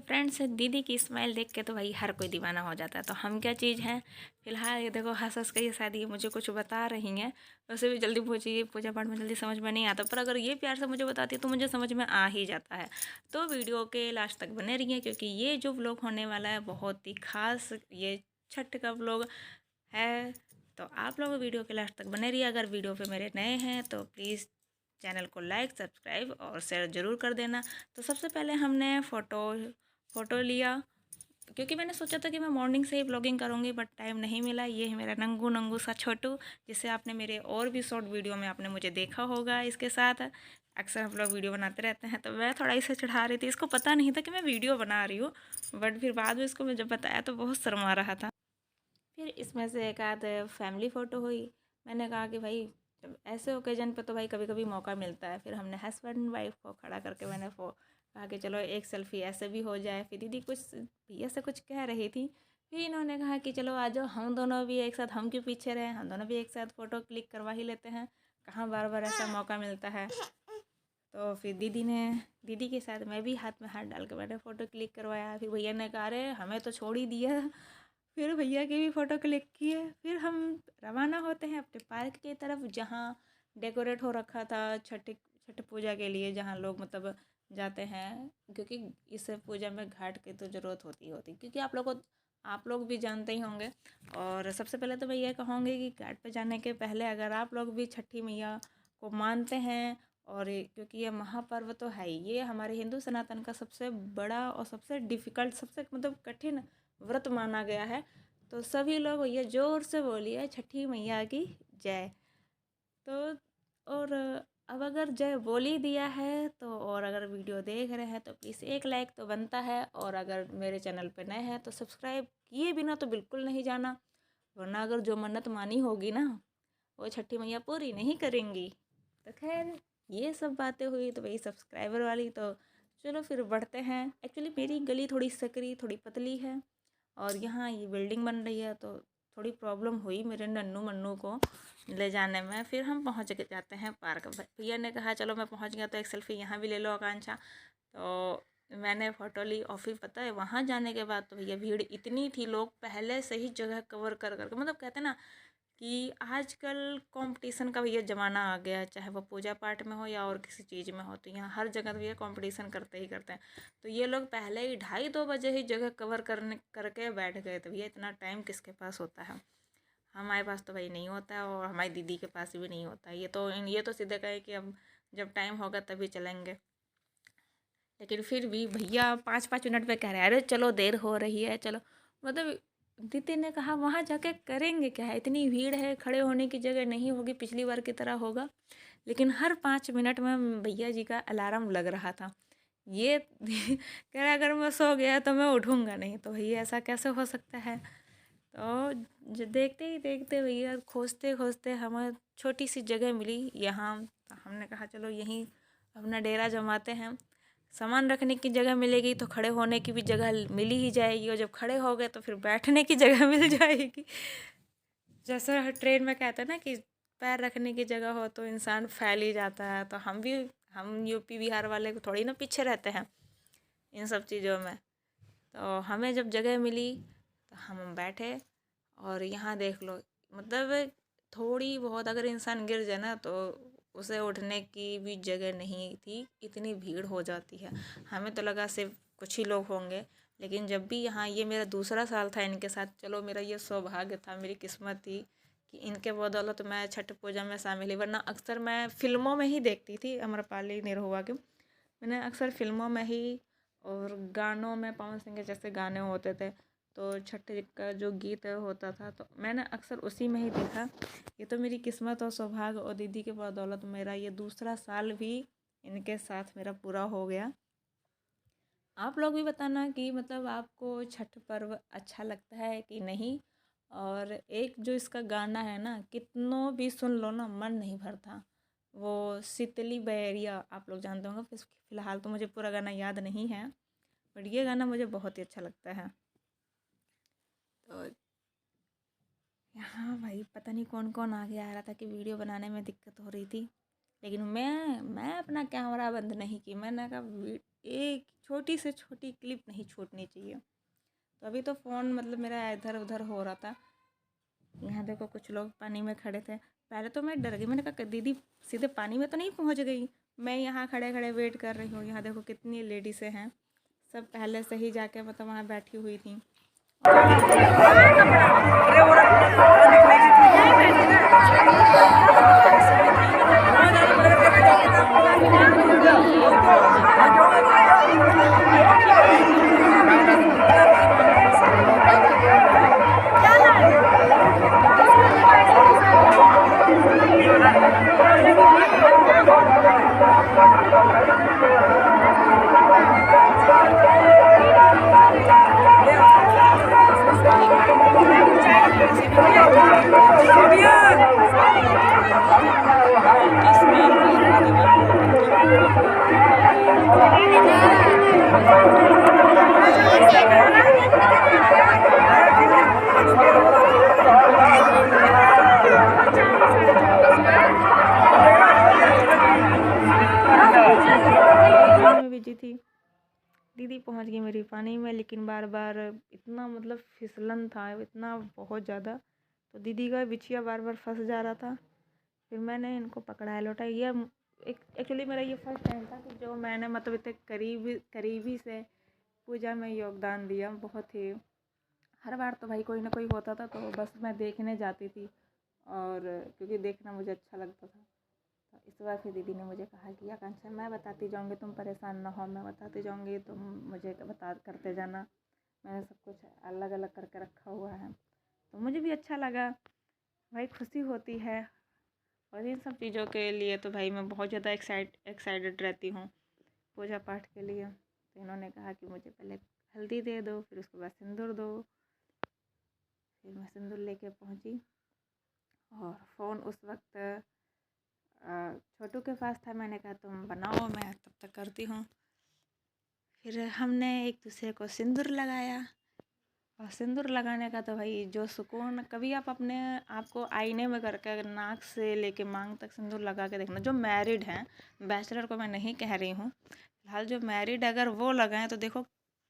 Friends, दीदी की smile देख के तो भाई हर कोई दीवाना हो जाता है। तो हम क्या चीज़ हैं? फिलहाल ये देखो हंस हंस के ये शायद ये मुझे कुछ बता रही हैं। वैसे भी जल्दी पहुँची पूजा पाठ में जल्दी समझ में नहीं आता, पर अगर ये प्यार से मुझे बताती है तो मुझे समझ में आ ही जाता है। तो वीडियो के लास्ट तक बने रहिए, क्योंकि ये जो व्लॉग होने वाला है बहुत ही खास, ये छठ का व्लॉग है। तो आप लोग वीडियो के लास्ट तक बने रहिए। अगर वीडियो पे मेरे नए हैं तो प्लीज़ चैनल को लाइक, सब्सक्राइब और शेयर ज़रूर कर देना। तो सबसे पहले हमने फ़ोटो लिया, क्योंकि मैंने सोचा था कि मैं मॉर्निंग से ही ब्लॉगिंग करूँगी, बट टाइम नहीं मिला। ये है मेरा नंगू नंगू सा छोटू, जिसे आपने मेरे और भी शॉर्ट वीडियो में आपने मुझे देखा होगा। इसके साथ अक्सर हम लोग वीडियो बनाते रहते हैं। तो मैं थोड़ा इसे चढ़ा रही थी, इसको पता नहीं था कि मैं वीडियो बना रही हूँ, बट फिर बाद में इसको मैं जब बताया तो बहुत शर्मा रहा था। फिर इसमें से एक आध फैमिली फ़ोटो हुई। मैंने कहा कि भाई जब ऐसे ओकेजन पे तो भाई कभी कभी मौका मिलता है। फिर हमने हस्बैंड वाइफ को खड़ा करके मैंने कहा कि चलो एक सेल्फ़ी ऐसे भी हो जाए। फिर दीदी कुछ भैया से कुछ कह रही थी, फिर इन्होंने कहा कि चलो आ जाओ, हम दोनों भी एक साथ, हम क्यों पीछे रहे, हम दोनों भी एक साथ फ़ोटो क्लिक करवा ही लेते हैं, कहाँ बार बार ऐसा मौका मिलता है। तो फिर दीदी के साथ मैं भी हाथ में हाथ डाल के मैंने फ़ोटो क्लिक करवाया। फिर भैया ने कहा अरे हमें तो छोड़ ही दिया। फिर भैया की भी फ़ोटो क्लिक किए। फिर हम रवाना होते हैं अपने पार्क की तरफ, जहाँ डेकोरेट हो रखा था छठ पूजा के लिए, जहाँ लोग मतलब जाते हैं, क्योंकि इस पूजा में घाट की तो ज़रूरत होती, क्योंकि आप लोग भी जानते ही होंगे। और सबसे पहले तो मैं ये कहूँगी कि घाट पे जाने के पहले अगर आप लोग भी छठी मैया को मानते हैं, और क्योंकि ये महापर्व तो है ही, ये हमारे हिंदू सनातन का सबसे बड़ा और सबसे डिफ़िकल्ट, सबसे मतलब कठिन व्रत माना गया है। तो सभी लोग ये ज़ोर से बोलिए छठी मैया की जय। तो और अब अगर जय बोल ही दिया है तो, और अगर वीडियो देख रहे हैं तो प्लीज़ एक लाइक तो बनता है, और अगर मेरे चैनल पे नए हैं तो सब्सक्राइब किए बिना तो बिल्कुल नहीं जाना, वरना अगर जो मन्नत मानी होगी ना वो छठी मैया पूरी नहीं करेंगी। तो खैर ये सब बातें हुई तो वही सब्सक्राइबर वाली। तो चलो फिर बढ़ते हैं। एक्चुअली मेरी गली थोड़ी सकरी, थोड़ी पतली है, और यहाँ ये बिल्डिंग बन रही है, तो थोड़ी प्रॉब्लम हुई मेरे नन्नू मन्नू को ले जाने में। फिर हम पहुँच के जाते हैं पार्क। भैया ने कहा चलो मैं पहुँच गया तो एक सेल्फ़ी यहाँ भी ले लो आकांक्षा। तो मैंने फ़ोटो ली, और फिर पता है वहाँ जाने के बाद तो भैया भीड़ इतनी थी, लोग पहले से ही जगह कवर कर करके, मतलब कहते हैं ना कि आजकल कंपटीशन का भैया ज़माना आ गया है, चाहे वो पूजा पाठ में हो या और किसी चीज़ में हो, तो यहाँ हर जगह भैया कंपटीशन करते ही करते हैं। तो ये लोग पहले ही 2:30 बजे ही जगह कवर करके बैठ गए थे। भैया इतना टाइम किसके पास होता है? हमारे पास तो भाई नहीं होता है, और हमारी दीदी के पास भी नहीं होता है। ये तो सीधे कहे कि अब जब टाइम होगा तभी चलेंगे। लेकिन फिर भी भैया 5-5 मिनट पे कह रहे हैं अरे चलो देर हो रही है चलो। मतलब दीदी ने कहा वहाँ जाके करेंगे क्या है, इतनी भीड़ है, खड़े होने की जगह नहीं होगी, पिछली बार की तरह होगा। लेकिन हर 5 मिनट में भैया जी का अलार्म लग रहा था। ये कह रहा अगर मैं सो गया तो मैं उठूँगा नहीं। तो भैया ऐसा कैसे हो सकता है? तो जो देखते ही देखते भैया खोजते खोजते हमें छोटी सी जगह मिली यहाँ। तो हमने कहा चलो यहीं अपना डेरा जमाते हैं, सामान रखने की जगह मिलेगी तो खड़े होने की भी जगह मिल ही जाएगी, और जब खड़े हो गए तो फिर बैठने की जगह मिल जाएगी। जैसा ट्रेन में कहते हैं ना कि पैर रखने की जगह हो तो इंसान फैल ही जाता है, तो हम यूपी बिहार वाले को थोड़ी ना पीछे रहते हैं इन सब चीज़ों में। तो हमें जब जगह मिली तो हम बैठे, और यहाँ देख लो, मतलब थोड़ी बहुत अगर इंसान गिर जाए ना तो उसे उठने की भी जगह नहीं थी, इतनी भीड़ हो जाती है। हमें तो लगा सिर्फ कुछ ही लोग होंगे, लेकिन जब भी यहाँ, ये मेरा दूसरा साल था इनके साथ। चलो मेरा ये सौभाग्य था, मेरी किस्मत थी कि इनके बदौलत मैं छठ पूजा में शामिल हुई, वरना अक्सर मैं फ़िल्मों में ही देखती थी अम्रपाली निरहुआ के। मैंने अक्सर फ़िल्मों में ही और गानों में पवन सिंह के जैसे गाने होते थे, तो छठ का जो गीत होता था तो मैंने अक्सर उसी में ही देखा। ये तो मेरी किस्मत और सौभाग्य, और दीदी के बदौलत मेरा ये दूसरा साल भी इनके साथ मेरा पूरा हो गया। आप लोग भी बताना कि मतलब आपको छठ पर्व अच्छा लगता है कि नहीं। और एक जो इसका गाना है ना, कितनों भी सुन लो ना मन नहीं भरता, वो शीतली बहरिया, आप लोग जानते होंगे। फिलहाल तो मुझे पूरा गाना याद नहीं है, बट ये गाना मुझे बहुत ही अच्छा लगता है। तो हाँ भाई, पता नहीं कौन कौन आगे आ रहा था कि वीडियो बनाने में दिक्कत हो रही थी, लेकिन मैं अपना कैमरा बंद नहीं की। मैंने कहा एक छोटी से छोटी क्लिप नहीं छूटनी चाहिए। तो अभी तो फ़ोन मतलब मेरा इधर उधर हो रहा था। यहाँ देखो कुछ लोग पानी में खड़े थे। पहले तो मैं डर गई, मैंने कहा दीदी सीधे पानी में तो नहीं पहुँच गई। मैं यहाँ खड़े खड़े वेट कर रही हूँ। यहाँ देखो कितनी लेडीज़ें हैं, सब पहले से ही जाके मतलब वहाँ बैठी हुई थी। बिजी थी। दीदी पहुंच गई मेरी पानी में, लेकिन बार बार इतना मतलब फिसलन था, इतना बहुत ज़्यादा, तो दीदी का बिछिया बार बार फंस जा रहा था। फिर मैंने इनको पकड़ाया लौटा। ये एक्चुअली मेरा ये फर्स्ट टाइम था कि जो मैंने मतलब इतने करीबी से पूजा में योगदान दिया। बहुत ही हर बार तो भाई कोई ना कोई होता था तो बस मैं देखने जाती थी, और क्योंकि देखना मुझे अच्छा लगता था। तो इस बार फिर दीदी ने मुझे कहा कि आकांक्षा मैं बताती जाऊँगी, तुम परेशान ना हो, मैं बताती जाऊँगी, तुम मुझे बता करते जाना। मैंने सब कुछ अलग अलग करके रखा हुआ है, तो मुझे भी अच्छा लगा भाई, खुशी होती है। और इन सब चीज़ों के लिए तो भाई मैं बहुत ज़्यादा एक्साइटेड रहती हूँ पूजा पाठ के लिए। तो इन्होंने कहा कि मुझे पहले हल्दी दे दो, फिर उसके बाद सिंदूर दो। फिर मैं सिंदूर लेके पहुँची, और फ़ोन उस वक्त छोटू के पास था। मैंने कहा तुम बनाओ, मैं तब तक करती हूँ। फिर हमने एक दूसरे को सिंदूर लगाया, और सिंदूर लगाने का तो भाई जो सुकून, कभी आप अपने आप को आईने में करके नाक से लेके मांग तक सिंदूर लगा के देखना। जो मैरिड हैं, बैचलर को मैं नहीं कह रही हूँ, फिलहाल जो मैरिड अगर वो लगाएं तो देखो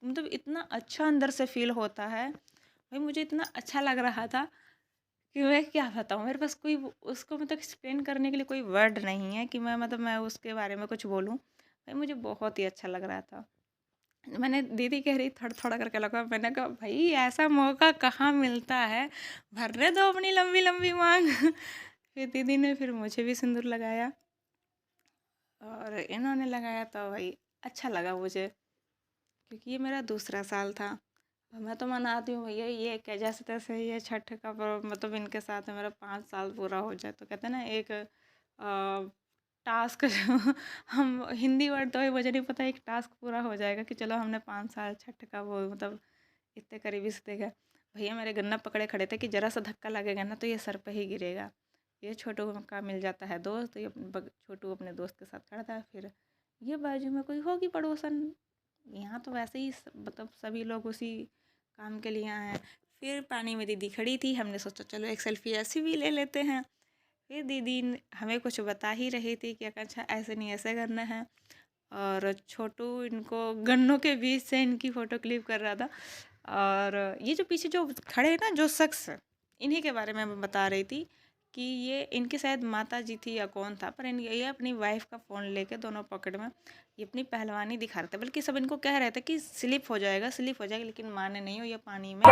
मतलब इतना अच्छा अंदर से फील होता है। भाई मुझे इतना अच्छा लग रहा था कि मैं क्या बताऊँ, मेरे पास कोई उसको मतलब एक्सप्लेन करने के लिए कोई वर्ड नहीं है कि मैं उसके बारे में कुछ बोलूँ। भाई मुझे बहुत ही अच्छा लग रहा था। मैंने दीदी कह रही थोड़ा थोड़ा करके लगा, मैंने कहा भाई ऐसा मौका कहाँ मिलता है, भरने दो अपनी लंबी लंबी मांग। फिर दीदी ने फिर मुझे भी सिंदूर लगाया, और इन्होंने लगाया तो भाई अच्छा लगा मुझे, क्योंकि ये मेरा दूसरा साल था। मैं तो मनाती हूँ भैया, ये क्या जैसे तैसे ये छठ का मतलब इनके साथ है मेरा 5 साल पूरा हो जाए तो कहते हैं ना एक टास्क जो हम हिंदी वर्ड तो मुझे नहीं पता, एक टास्क पूरा हो जाएगा कि चलो हमने 5 साल छठ का वो मतलब इतने करीबी से देखा। भैया मेरे गन्ना पकड़े खड़े थे कि ज़रा सा धक्का लगेगा ना तो ये सर पे ही गिरेगा। ये छोटू का मिल जाता है दोस्त, तो ये छोटू अपने दोस्त के साथ खड़ा था। फिर ये बाजू में कोई होगी पड़ोसन, यहाँ तो वैसे ही मतलब सभी लोग उसी काम के लिए आए हैं। फिर पानी में दीदी खड़ी थी, हमने सोचा चलो एक सेल्फी ऐसी भी ले लेते हैं। फिर दीदी हमें कुछ बता ही रही थी कि अच्छा ऐसे नहीं ऐसे करना है, और छोटू इनको गन्नों के बीच से इनकी फ़ोटो क्लिक कर रहा था। और ये जो पीछे जो खड़े हैं ना जो शख्स, इन्हीं के बारे में मैं बता रही थी कि ये इनकी शायद माता जी थी या कौन था, पर ये अपनी वाइफ का फ़ोन लेके दोनों पॉकेट में ये अपनी पहलवानी दिखा रहे थे। बल्कि सब इनको कह रहे थे कि स्लिप हो जाएगा, लेकिन माने नहीं हो, ये पानी में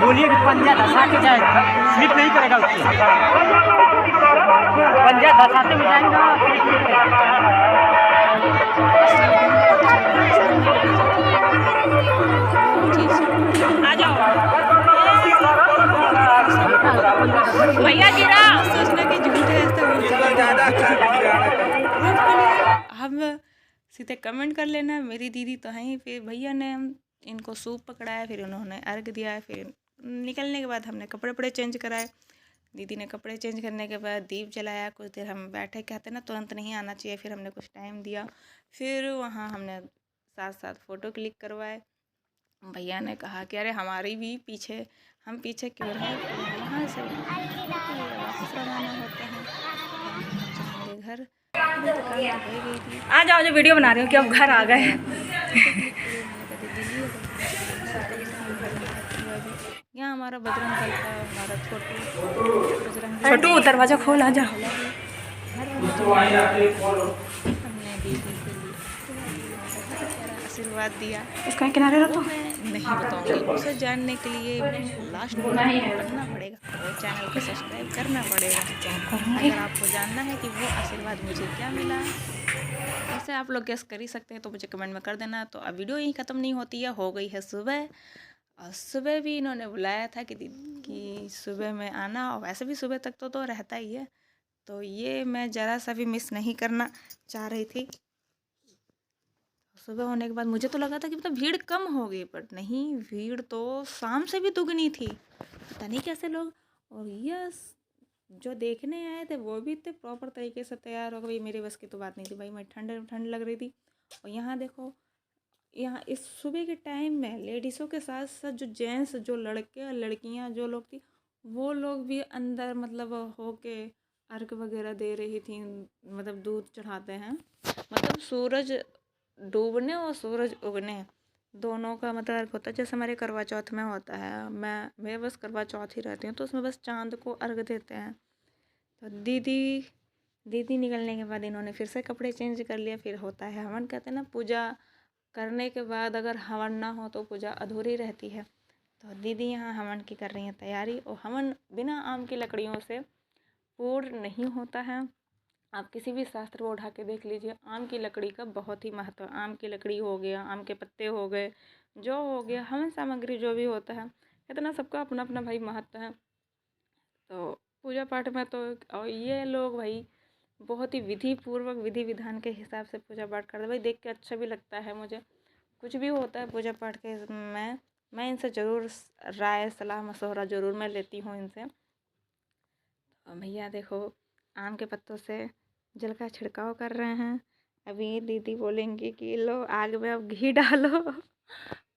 बोलिए कि पंजा धसा के जाए, स्लिप नहीं करेगा उससे। पंजा धसाते हुए जाएंगे। भैया गिरा सोचना कि झूठ है, हम सीधे कमेंट कर लेना मेरी दीदी तो हैं। फिर भैया ने इनको सूप पकड़ाया, फिर उन्होंने अर्घ दिया। फिर निकलने के बाद हमने कपड़े चेंज कराए। दीदी ने कपड़े चेंज करने के बाद दीप जलाया। कुछ देर हम बैठे, कहते ना तुरंत नहीं आना चाहिए। फिर हमने कुछ टाइम दिया, फिर वहाँ हमने साथ साथ फ़ोटो क्लिक करवाए। भैया ने कहा कि अरे हमारी भी पीछे, हम पीछे क्यों रहे, तो यहाँ वहाँ से भैया वापस रवाना होते हैं। हम पहुँच जाएंगे घर। अभी दुकान तो हो गई थी। आ जाओ, जो वीडियो बना रही हूँ कि अब घर आ गए। फोटो क्लिक करी, मैंने कहा दीदी लिए तो पहुँच गए घर। तो इस समय घर में बैठे हुए अभी यहाँ हमारा बजरंग दल का, हमारा छोटू दरवाजा खोल, आ जा। घर पहुँच गए। हमने दीदी के लिए आशीर्वाद लिया, बहुत ही प्यारा आशीर्वाद दिया। इसका किनारे वो रखो। मैं नहीं बताऊंगी, उसे जानने के लिए लास्ट में पढ़ना पड़ेगा और चैनल को सब्सक्राइब करना पड़ेगा अगर आपको जानना है कि वो आशीर्वाद मुझे क्या मिला। वैसे आप लोग गेस कर ही सकते हैं, तो मुझे कमेंट में कर देना। तो अब वीडियो यहीं ख़त्म नहीं होती है, हो गई है सुबह। और सुबह भी इन्होंने बुलाया था कि सुबह में आना, और वैसे भी सुबह तक तो रहता ही है। तो ये मैं ज़रा सा भी मिस नहीं करना चाह रही थी। सुबह होने के बाद मुझे तो लगा था कि मतलब भीड़ कम होगी, बट नहीं, भीड़ तो शाम से भी दुगनी थी। पता नहीं कैसे लोग। और यस, जो देखने आए थे वो भी इतने प्रॉपर तरीके से तैयार हो गए। मेरे बस की तो बात नहीं थी भाई, मैं ठंड लग रही थी। और यहाँ देखो, यहाँ इस सुबह के टाइम में लेडीज़ों के साथ साथ जो जेंट्स, जो लड़के और लड़कियाँ जो लोग थी, वो लोग भी अंदर मतलब होके अर्घ वगैरह दे रही थी। मतलब दूध चढ़ाते हैं, मतलब सूरज डूबने और सूरज उगने दोनों का मतलब अर्घ होता है। जैसे हमारे करवा चौथ में होता है, मैं बस करवा चौथ ही रहती हूँ, तो उसमें बस चांद को अर्घ देते हैं। तो दीदी निकलने के बाद इन्होंने फिर से कपड़े चेंज कर लिया। फिर होता है हवन। कहते हैं ना, पूजा करने के बाद अगर हवन ना हो तो पूजा अधूरी रहती है। तो दीदी यहाँ हवन की कर रही हैं तैयारी। और हवन बिना आम की लकड़ियों से पूर्ण नहीं होता है। आप किसी भी शास्त्र को उठा के देख लीजिए, आम की लकड़ी का बहुत ही महत्व है। आम की लकड़ी हो गया, आम के पत्ते हो गए, जो हो गया, हवन सामग्री जो भी होता है, इतना सबका अपना अपना भाई महत्व है। तो पूजा पाठ में तो, और ये लोग भाई बहुत ही विधि पूर्वक, विधि विधान के हिसाब से पूजा पाठ करते भाई, देख के अच्छा भी लगता है मुझे। कुछ भी होता है पूजा पाठ के में, मैं इनसे ज़रूर राय सलाह मशवरा ज़रूर मैं लेती हूँ इनसे। तो भैया देखो, आम के पत्तों से जल का छिड़काव कर रहे हैं। अभी दीदी बोलेंगी कि लो आग में अब घी डालो।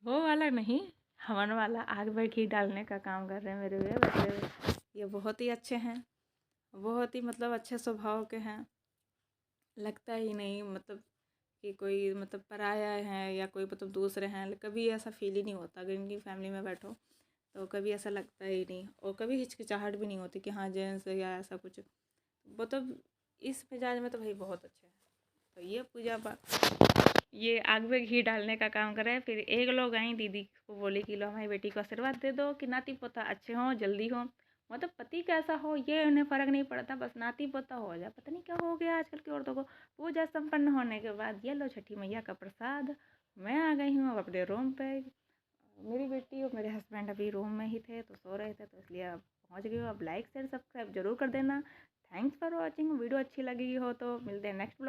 वो वाला नहीं, हवन वाला आग में घी डालने का काम कर रहे हैं मेरे वे बच्चे। ये बहुत ही अच्छे हैं, बहुत ही मतलब अच्छे स्वभाव के हैं। लगता ही नहीं मतलब कि कोई मतलब पराया है या कोई मतलब दूसरे हैं। कभी ऐसा फील ही नहीं होता अगर इनकी फैमिली में बैठो, तो कभी ऐसा लगता ही नहीं। और कभी हिचकिचाहट भी नहीं होती कि हाँ जेंट्स या ऐसा कुछ। मतलब इस मिजाज में तो भाई बहुत अच्छे हैं। तो ये पूजा पाठ, ये आग में घी डालने का काम कर रहे हैं। फिर एक लोग आई, दीदी को बोली कि लो हमारी बेटी को आशीर्वाद दे दो कि नाती पोता अच्छे हों, जल्दी हों। मतलब पति कैसा हो ये उन्हें फ़र्क नहीं पड़ता, बस नाती पोता हो जाए। पता नहीं क्या हो गया आजकल की औरतों को। पूजा संपन्न होने के बाद ये लो छठी मैया का प्रसाद। मैं आ गई हूँ अब अपने रूम पे। मेरी बेटी और मेरे हस्बैंड अभी रूम में ही थे, तो सो रहे थे, तो इसलिए अब पहुँच गई हूँ। अब लाइक शेयर सब्सक्राइब जरूर कर देना। Thanks for watching. वीडियो अच्छी लगी हो तो मिलते हैं नेक्स्ट ब्लॉग।